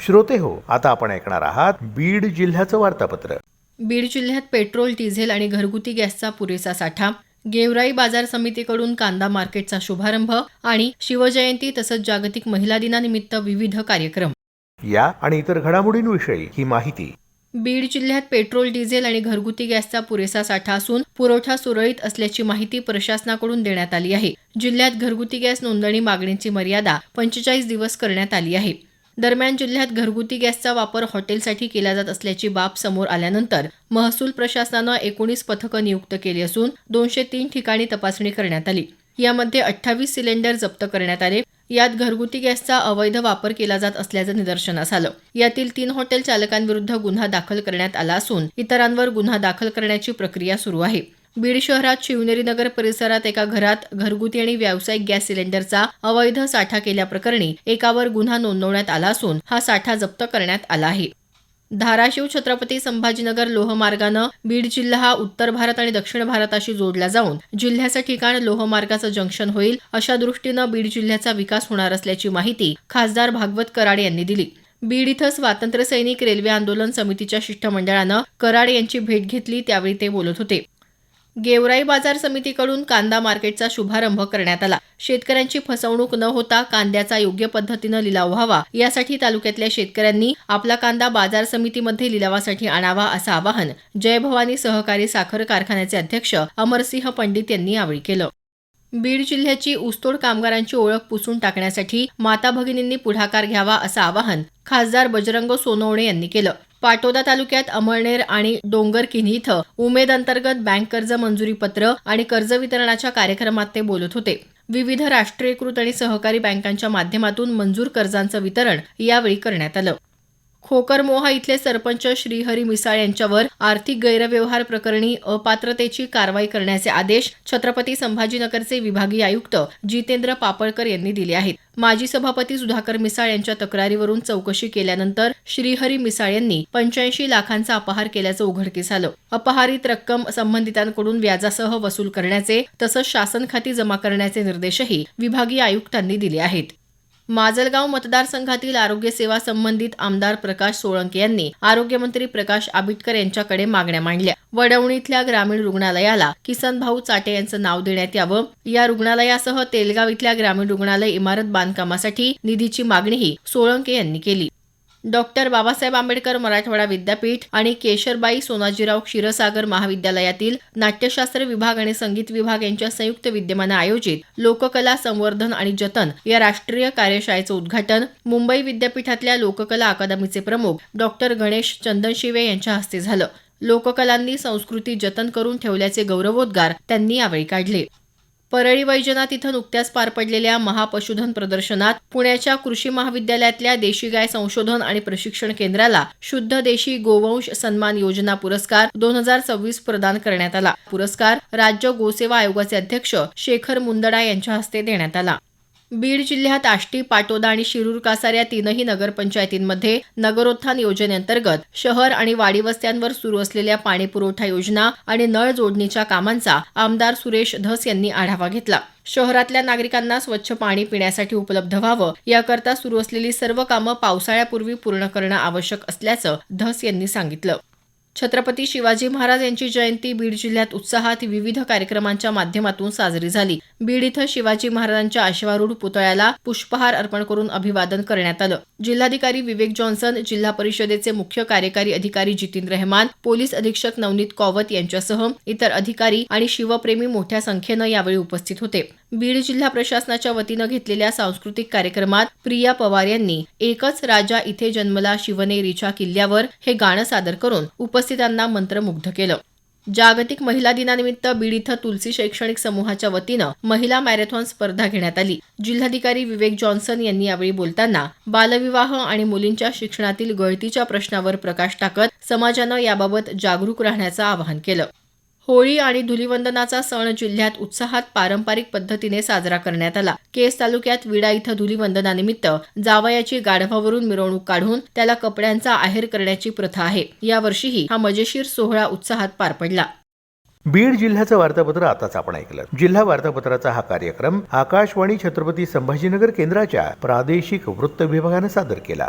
श्रोते हो, आता आपण ऐकणार आहात बीड जिल्ह्याचं वार्तापत्र। बीड जिल्ह्यात पेट्रोल, डिझेल आणि घरगुती गॅसचा पुरेसा साठा, गेवराई बाजार समितीकडून कांदा मार्केटचा शुभारंभ आणि शिवजयंती तसंच जागतिक महिला दिनानिमित्त विविध कार्यक्रम। या आणि इतर घडामोडींविषयी ही माहिती। बीड जिल्ह्यात पेट्रोल, डिझेल आणि घरगुती गॅसचा पुरेसा साठा असून पुरवठा सुरळीत असल्याची माहिती प्रशासनाकडून देण्यात आली आहे। जिल्ह्यात घरगुती गॅस नोंदणी मागणीची मर्यादा 45 दिवस करण्यात आली आहे। दरम्यान जिल्ह्यात घरगुती गॅसचा वापर हॉटेलसाठी केला जात असल्याची बाब समोर आल्यानंतर महसूल प्रशासनानं 19 पथकं नियुक्त केली असून 203 ठिकाणी तपासणी करण्यात आली। यामध्ये 28 सिलेंडर जप्त करण्यात आले। यात घरगुती गॅसचा अवैध वापर केला जात असल्याचं निदर्शनास आलं। यातील 3 हॉटेल चालकांविरुद्ध गुन्हा दाखल करण्यात आला असून इतरांवर गुन्हा दाखल करण्याची प्रक्रिया सुरू आहे। बीड शहरात शिवनेरी नगर परिसरात एका घरात घरगुती आणि व्यावसायिक गॅस सिलेंडरचा अवैध साठा केल्याप्रकरणी एकावर गुन्हा नोंदवण्यात आला असून हा साठा जप्त करण्यात आला आहे। धाराशिव छत्रपती संभाजीनगर लोहमार्गानं बीड जिल्हा हा उत्तर भारत आणि दक्षिण भारताशी जोडला जाऊन जिल्ह्याचं ठिकाण लोहमार्गाचं जंक्शन होईल अशा दृष्टीनं बीड जिल्ह्याचा विकास होणार असल्याची माहिती खासदार भागवत कराड यांनी दिली। बीड इथं स्वातंत्र्य सैनिक रेल्वे आंदोलन समितीच्या शिष्टमंडळानं कराड यांची भेट घेतली, त्यावेळी ते बोलत होते। गेवराई बाजार समितीकडून कांदा मार्केटचा शुभारंभ करण्यात आला। शेतकऱ्यांची फसवणूक न होता कांद्याचा योग्य पद्धतीनं लिलाव व्हावा यासाठी तालुक्यातल्या शेतकऱ्यांनी आपला कांदा बाजार समितीमध्ये लिलावासाठी आणावा असं आवाहन जय भवानी सहकारी साखर कारखान्याचे अध्यक्ष अमरसिंह पंडित यांनी यावेळी केलं। बीड जिल्ह्याची ऊसतोड कामगारांची ओळख पुसून टाकण्यासाठी माता भगिनींनी पुढाकार घ्यावा असं आवाहन खासदार बजरंग सोनवणे यांनी केलं। पाटोदा तालुक्यात अमळनेर आणि डोंगरकिन्ही इथं उमेद अंतर्गत बँक कर्ज मंजुरी पत्र आणि कर्ज वितरणाच्या कार्यक्रमात ते बोलत होते। विविध राष्ट्रीयकृत आणि सहकारी बँकांच्या माध्यमातून मंजूर कर्जांचं वितरण यावेळी करण्यात आलं। खोकरमोहा इथले सरपंच श्रीहरी मिसाळ यांच्यावर आर्थिक गैरव्यवहार प्रकरणी अपात्रतेची कारवाई करण्याचे आदेश छत्रपती संभाजीनगरचे विभागीय आयुक्त जितेंद्र पापळकर यांनी दिले आहेत। माजी सभापती सुधाकर मिसाळ यांच्या तक्रारीवरून चौकशी केल्यानंतर श्रीहरी मिसाळ यांनी 85 लाखांचा अपहार केल्याचं उघडकीस आलं। अपहारित रक्कम संबंधितांकडून व्याजासह वसूल करण्याचे तसंच शासन खाती जमा करण्याचे निर्देशही विभागीय आयुक्तांनी दिले आहेत। माजलगाव मतदारसंघातील आरोग्य सेवा संबंधित आमदार प्रकाश सोळंके यांनी आरोग्यमंत्री प्रकाश आबिटकर यांच्याकडे मागण्या मांडल्या। वडवणी इथल्या ग्रामीण रुग्णालयाला किसन भाऊ चाटे यांचं नाव देण्यात यावं, या रुग्णालयासह तेलगाव इथल्या ग्रामीण रुग्णालय इमारत बांधकामासाठी निधीची मागणीही सोळंके यांनी केली। डॉक्टर बाबासाहेब आंबेडकर मराठवाडा विद्यापीठ आणि केशरबाई सोनाजीराव क्षीरसागर महाविद्यालयातील नाट्यशास्त्र विभाग आणि संगीत विभाग यांच्या संयुक्त विद्यमाने आयोजित लोककला संवर्धन आणि जतन या राष्ट्रीय कार्यशाळेचं उद्घाटन मुंबई विद्यापीठातल्या लोककला अकादमीचे प्रमुख डॉक्टर गणेश चंदनशिवे यांच्या हस्ते झालं। लोककलांनी संस्कृती जतन करून ठेवल्याचे गौरवोद्गार त्यांनी यावेळी काढले। परळी वैजनाथ इथं नुकत्याच पार पडलेल्या महापशुधन प्रदर्शनात पुण्याच्या कृषी महाविद्यालयातल्या देशी गाय संशोधन आणि प्रशिक्षण केंद्राला शुद्ध देशी गोवंश सन्मान योजना पुरस्कार 2026 प्रदान करण्यात आला। पुरस्कार राज्य गोसेवा आयोगाचे अध्यक्ष शेखर मुंदडा यांच्या हस्ते देण्यात आला। बीड जिल्ह्यात आष्टी, पाटोदा आणि शिरूर कासार या 3ही नगरपंचायतींमध्ये नगरोत्थान योजनेअंतर्गत शहर आणि वाडी वस्त्यांवर सुरू असलेल्या पाणीपुरवठा योजना आणि नळ जोडणीच्या कामांचा आमदार सुरेश धस यांनी आढावा घेतला। शहरातल्या नागरिकांना स्वच्छ पाणी पिण्यासाठी उपलब्ध व्हावं याकरता सुरू असलेली सर्व कामं पावसाळ्यापूर्वी पूर्ण करणं आवश्यक असल्याचं धस यांनी सांगितलं। छत्रपती शिवाजी महाराज यांची जयंती बीड जिल्ह्यात उत्साहात विविध कार्यक्रमांच्या माध्यमातून साजरी झाली। बीड इथं शिवाजी महाराजांच्या अश्वारूढ पुतळ्याला पुष्पहार अर्पण करून अभिवादन करण्यात आलं। जिल्हाधिकारी विवेक जॉन्सन, जिल्हा परिषदेचे मुख्य कार्यकारी अधिकारी जितेंद्र रहमान, पोलीस अधीक्षक नवनीत कौवत यांच्यासह इतर अधिकारी आणि शिवप्रेमी मोठ्या संख्येनं यावेळी उपस्थित होते। बीड जिल्हा प्रशासनाच्या वतीनं घेतलेल्या सांस्कृतिक कार्यक्रमात प्रिया पवार यांनी एकच राजा इथे जन्मला शिवनेरीच्या किल्ल्यावर हे गाणं सादर करून उपस्थितांना मंत्रमुग्ध केलं। जागतिक महिला दिनानिमित्त बीड इथं तुलसी शैक्षणिक समूहाच्या वतीनं महिला मॅरेथॉन स्पर्धा घेण्यात आली। जिल्हाधिकारी विवेक जॉन्सन यांनी यावेळी बोलताना बालविवाह आणि मुलींच्या शिक्षणातील गळतीच्या प्रश्नावर प्रकाश टाकत समाजानं याबाबत जागरूक राहण्याचं आवाहन केलं। होळी आणि धुलीवंदनाचा सण जिल्ह्यात उत्साहात पारंपरिक पद्धतीने साजरा करण्यात आला। केज तालुक्यात विडा इथं धुलीवंदनानिमित्त जावयाची गाढवावरून मिरवणूक काढून त्याला कपड्यांचा आहेर करण्याची प्रथा आहे। यावर्षीही हा मजेशीर सोहळा उत्साहात पार पडला। बीड जिल्ह्याचं वार्तापत्र आताच आपण ऐकलं। जिल्हा वार्तापत्राचा हा कार्यक्रम आकाशवाणी छत्रपती संभाजीनगर केंद्राच्या प्रादेशिक वृत्त विभागाने सादर केला।